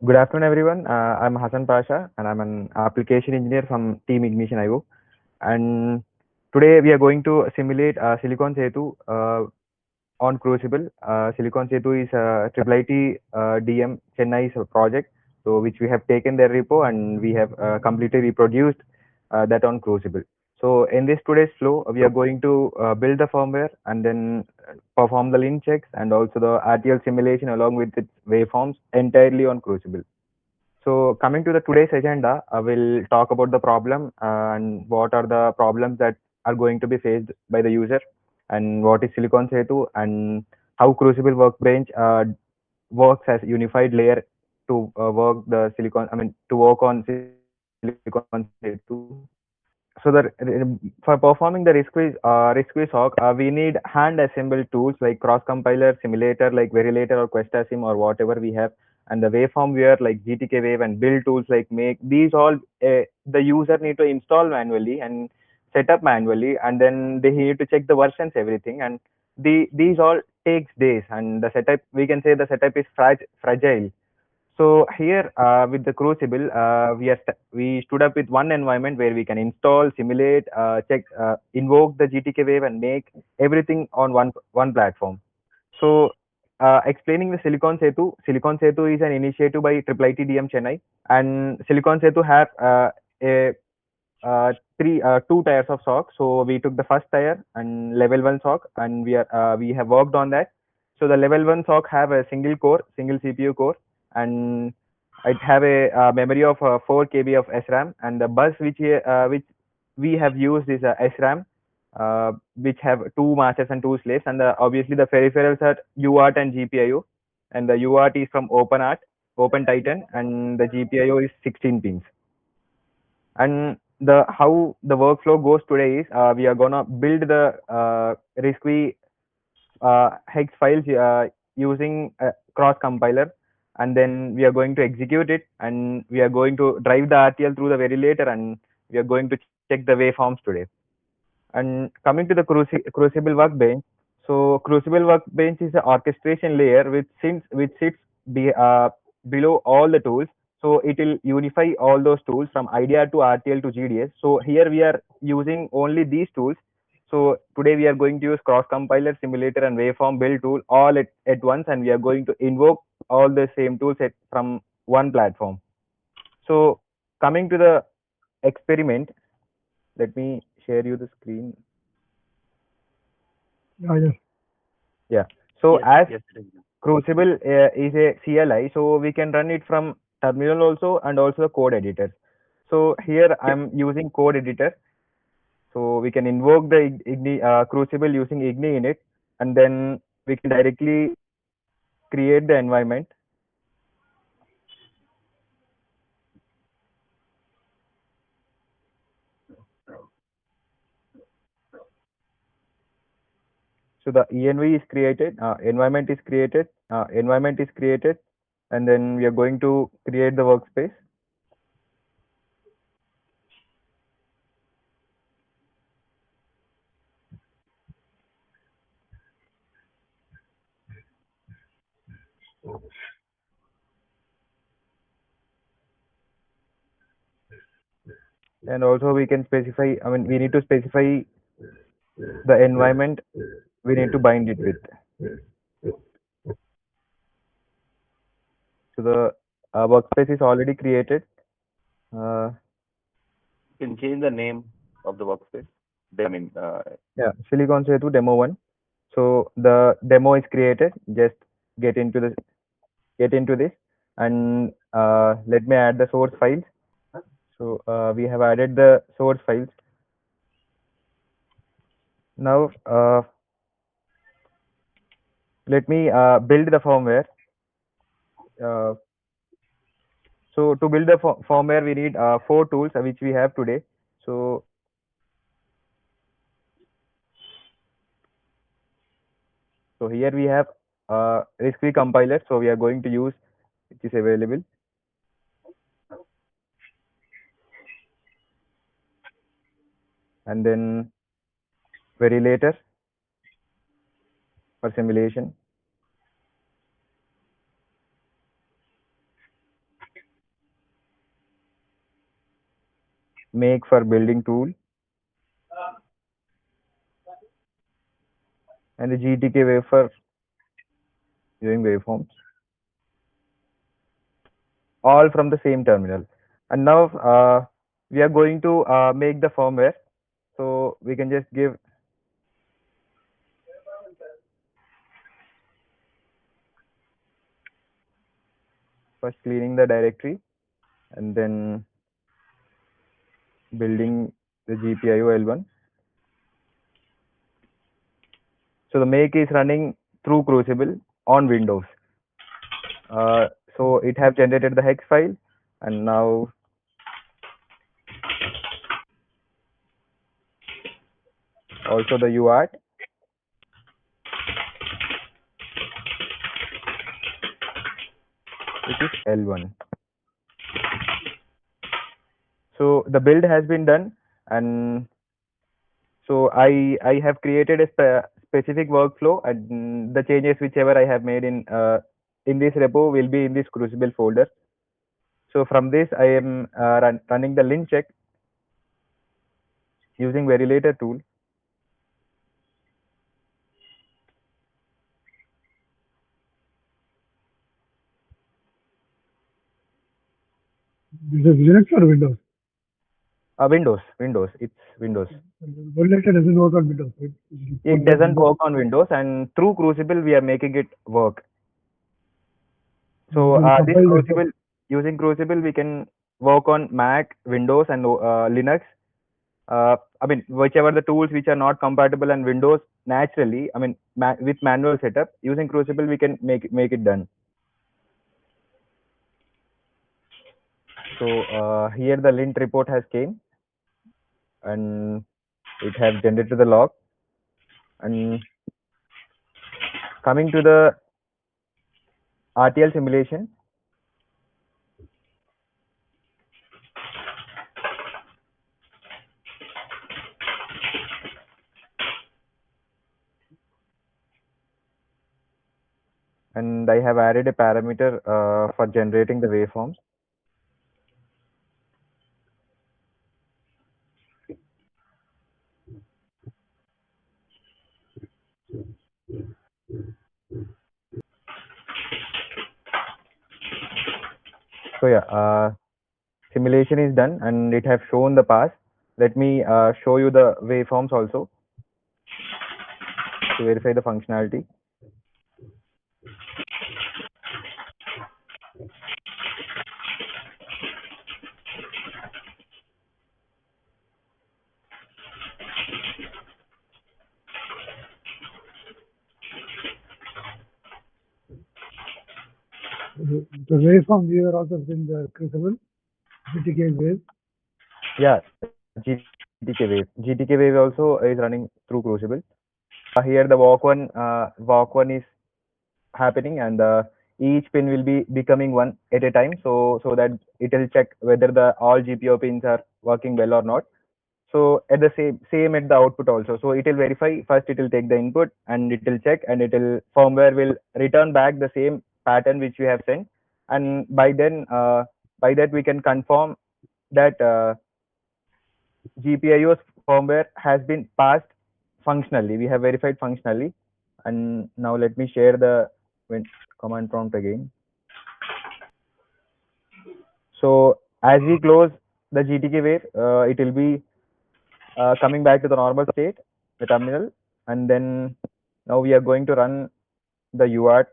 Good afternoon, everyone. I'm Hassan Pasha, and I'm an application engineer from Team Ignytion IO. And today we are going to simulate Silicon Sethu on Crucible. Silicon Sethu is IIITDM Chennai's project, so which we have taken their repo and we have completely reproduced that on Crucible. So in this today's flow, we are going to build the firmware and then perform the lint checks and also the RTL simulation along with its waveforms entirely on Crucible. So coming to the today's agenda, I will talk about the problem and what are the problems that are going to be faced by the user, and what is Silicon Sethu, and how Crucible Workbench works as unified layer to work the silicon. I mean to work on Silicon Sethu. So for performing the RISC-V SoC, we need hand assembled tools like cross compiler, simulator like Verilator or Questasim or whatever we have, and the waveform viewer like GTK Wave, and build tools like Make. These all the user need to install manually and set up manually, and then they need to check the versions, everything, and these all takes days, and the setup, we can say the setup is fragile. So here with the Crucible, we stood up with one environment where we can install, simulate, check, invoke the GTK Wave, and make everything on one platform. So explaining the Silicon Sethu is an initiative by IIITDM Chennai, and Silicon Sethu have a two tiers of SoC. So we took the first tier and level 1 SoC, and we have worked on that. So the level 1 SoC have a single core, single CPU core, and it have a memory of 4 KB of SRAM, and the bus which we have used is a SRAM, which have 2 masters and 2 slaves, and obviously the peripherals are UART and GPIO, and the UART is from OpenTitan, and the GPIO is 16 pins. And the how the workflow goes today is we are gonna build the RISC-V hex files using a cross compiler, and then we are going to execute it, and we are going to drive the RTL through the Verilator, and we are going to check the waveforms today. And coming to the Crucible Workbench, so Crucible Workbench is an orchestration layer which sits below all the tools. So it will unify all those tools from idea to RTL to GDS. So here we are using only these tools. So today we are going to use cross compiler, simulator, and waveform build tool all at once, and we are going to invoke all the same tools from one platform. So coming to the experiment, let me share you the screen. Yeah. So as Crucible is a CLI, so we can run it from terminal also, and also the code editor. So here I'm using code editor. So we can invoke the Crucible using Igni in it, and then we can directly create the environment. So the env is created, environment is created, and then we are going to create the workspace. And also we can specify, I mean, we need to specify the environment we need to bind it with. So the workspace is already created. You can change the name of the workspace. Yeah, Silicon Sethu demo 1. So the demo is created. Just get into this, and let me add the source files. So we have added the source files. Now let me build the firmware. So to build the firmware, we need 4 tools which we have today. So here we have RISC-V compiler. So we are going to use, which is available. And then Verilator for simulation. make for building tool, and the GTK wave for viewing waveforms, all from the same terminal. And now we are going to make the firmware. So we can just give first cleaning the directory and then building the GPIO L1. So the make is running through Crucible on Windows. So it have generated the hex file, and now also the UART, which is L1. So the build has been done, and so I have created a specific workflow, and the changes whichever I have made in this repo will be in this Crucible folder. So from this I am running the lint check using Verilator tool. This is Linux or Windows? Windows. It's Windows. Verilator doesn't work on Windows. It doesn't work on Windows, and through Crucible we are making it work. So this Crucible, using Crucible, we can work on Mac, Windows, and Linux. I mean, whichever the tools which are not compatible on Windows, naturally, I mean, with manual setup, using Crucible, we can make it done. So here the lint report has came, and it has generated the log. And coming to the RTL simulation, and I have added a parameter for generating the waveforms. So yeah, simulation is done and it have shown the path. Let me show you the waveforms also to verify the functionality. The waveform viewer also in the Crucible, GTK wave. Yeah, GTK wave. GTK wave also is running through Crucible. Here the walk one is happening, and each pin will be becoming one at a time. So that it will check whether the all GPIO pins are working well or not. So at the same at the output also. So it will verify first. It will take the input and it will check, and it will firmware will return back the same pattern which we have sent, and by that we can confirm that GPIO's firmware has been passed functionally. We have verified functionally, and now let me share the command prompt again. So as we close the GTK wave, it will be coming back to the normal state, the terminal, and then now we are going to run the UART.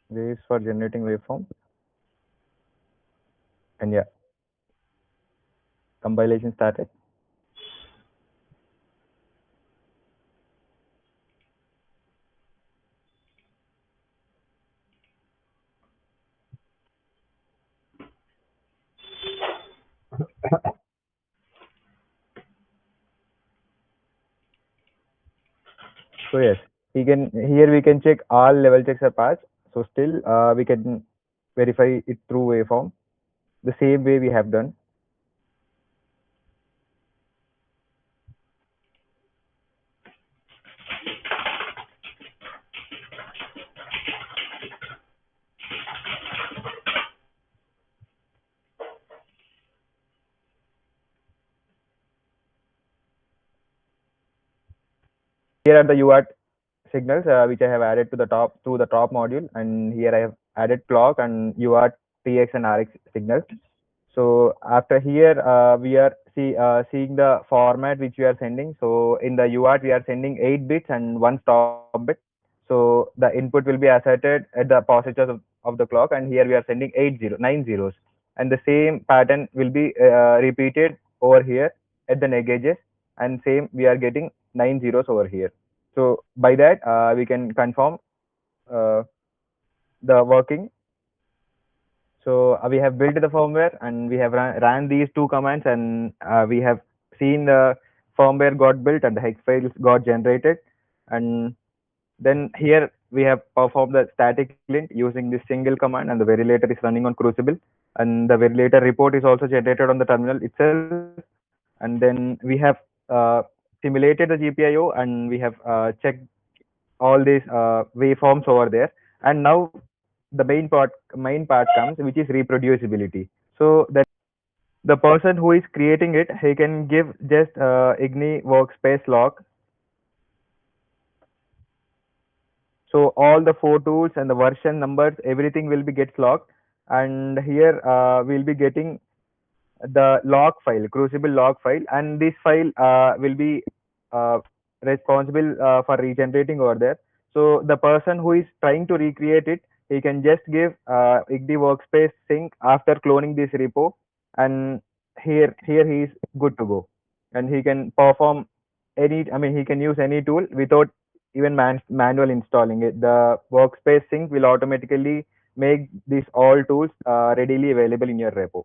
Waves for generating waveform, and yeah, compilation started. So yes, here we can check all level checks are passed. So still we can verify it through waveform the same way we have done. Here are the UART signals which I have added to the top through the top module, and here I have added clock and UART TX and RX signals. So after here we are seeing the format which we are sending. So in the UART we are sending 8 bits and 1 stop bit. So the input will be asserted at the positures of the clock, and here we are sending 9 zeros, and the same pattern will be repeated over here at the neg edges, and same we are getting 9 zeros over here. So by that we can confirm the working. So we have built the firmware and we have ran these two commands, and we have seen the firmware got built and the hex files got generated. And then here we have performed the static lint using this single command, and the validator is running on Crucible, and the validator report is also generated on the terminal itself. And then we have simulated the GPIO, and we have checked all these waveforms over there. And now the main part comes, which is reproducibility. So that the person who is creating it, he can give just Igni workspace lock. So all the 4 tools and the version numbers, everything will be gets locked. And here we'll be getting the log file, Crucible log file, and this file will be uh, responsible for regenerating over there. So the person who is trying to recreate it, he can just give Igni workspace sync after cloning this repo, and here he is good to go, and he can perform any. I mean, he can use any tool without even manual installing it. The workspace sync will automatically make these all tools readily available in your repo.